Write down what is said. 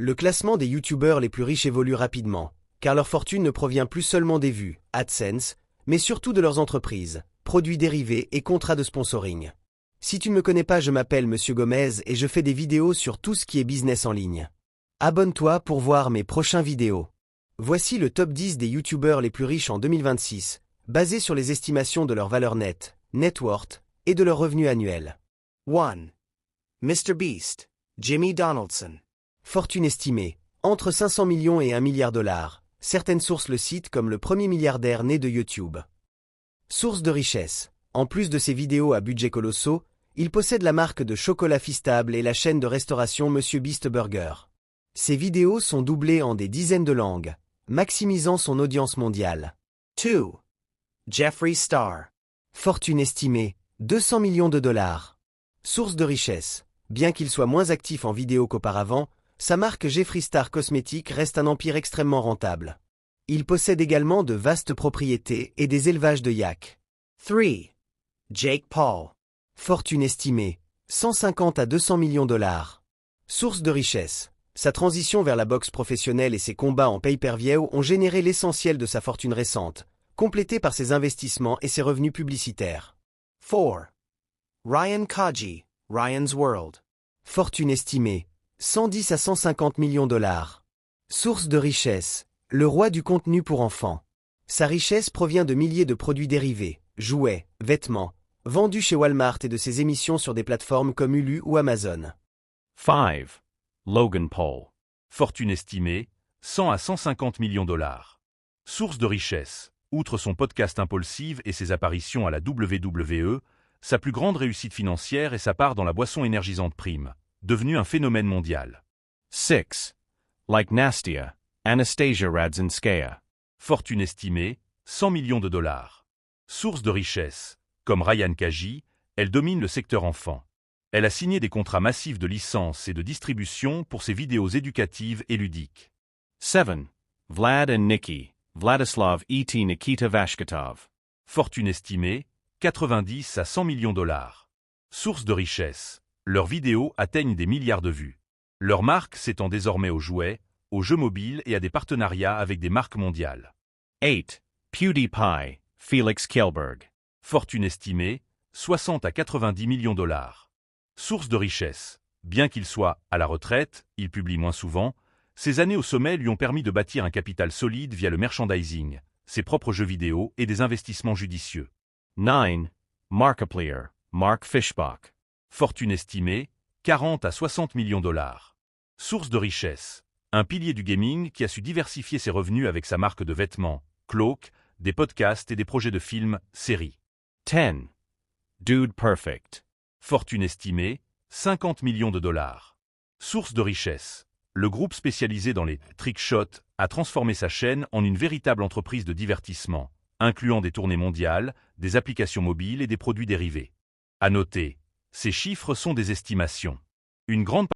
Le classement des youtubeurs les plus riches évolue rapidement, car leur fortune ne provient plus seulement des vues, AdSense, mais surtout de leurs entreprises, produits dérivés et contrats de sponsoring. Si tu ne me connais pas, je m'appelle Monsieur Gomez et je fais des vidéos sur tout ce qui est business en ligne. Abonne-toi pour voir mes prochaines vidéos. Voici le top 10 des youtubeurs les plus riches en 2026, basé sur les estimations de leur valeur nette, net worth, et de leur revenu annuel. 1. MrBeast, Jimmy Donaldson. Fortune estimée, entre 500 millions et 1 milliard $. Certaines sources le citent comme le premier milliardaire né de YouTube. Source de richesse. En plus de ses vidéos à budget colossaux, il possède la marque de chocolat Feastable et la chaîne de restauration MrBeast Burger. Ses vidéos sont doublées en des dizaines de langues, maximisant son audience mondiale. 2. Jeffree Star. Fortune estimée, 200 millions de $. Source de richesse. Bien qu'il soit moins actif en vidéo qu'auparavant, sa marque Jeffree Star Cosmetics reste un empire extrêmement rentable. Il possède également de vastes propriétés et des élevages de yaks. 3. Jake Paul. Fortune estimée, 150 à 200 millions $. Source de richesse. Sa transition vers la boxe professionnelle et ses combats en pay-per-view ont généré l'essentiel de sa fortune récente, complétée par ses investissements et ses revenus publicitaires. 4. Ryan Kaji, Ryan's World. Fortune estimée, 110 à 150 millions $. Source de richesse. Le roi du contenu pour enfants. Sa richesse provient de milliers de produits dérivés, jouets, vêtements, vendus chez Walmart et de ses émissions sur des plateformes comme Hulu ou Amazon. 5. Logan Paul. Fortune estimée, 100 à 150 millions $. Source de richesse. Outre son podcast Impulsive et ses apparitions à la WWE, sa plus grande réussite financière est sa part dans la boisson énergisante Prime, devenue un phénomène mondial. 6. Like Nastia, Anastasia Radzinskaya. Fortune estimée, 100 millions $. Source de richesse. Comme Ryan Kaji, elle domine le secteur enfant. Elle a signé des contrats massifs de licence et de distribution pour ses vidéos éducatives et ludiques. 7. Vlad and Nikki, Vladislav et Nikita Vashkatov. Fortune estimée, 90 à 100 millions $. Source de richesse. Leurs vidéos atteignent des milliards de vues. Leur marque s'étend désormais aux jouets, aux jeux mobiles et à des partenariats avec des marques mondiales. 8. PewDiePie, Felix Kjellberg. Fortune estimée, 60 à 90 millions $. Source de richesse. Bien qu'il soit à la retraite, il publie moins souvent, ses années au sommet lui ont permis de bâtir un capital solide via le merchandising, ses propres jeux vidéo et des investissements judicieux. 9. Markiplier, Mark Fischbach. Fortune estimée, 40 à 60 millions $. Source de richesse. Un pilier du gaming qui a su diversifier ses revenus avec sa marque de vêtements, Cloak, des podcasts et des projets de films, séries. 10. Dude Perfect. Fortune estimée, 50 millions $. Source de richesse. Le groupe spécialisé dans les trickshots a transformé sa chaîne en une véritable entreprise de divertissement, incluant des tournées mondiales, des applications mobiles et des produits dérivés. À noter, ces chiffres sont des estimations. Une grande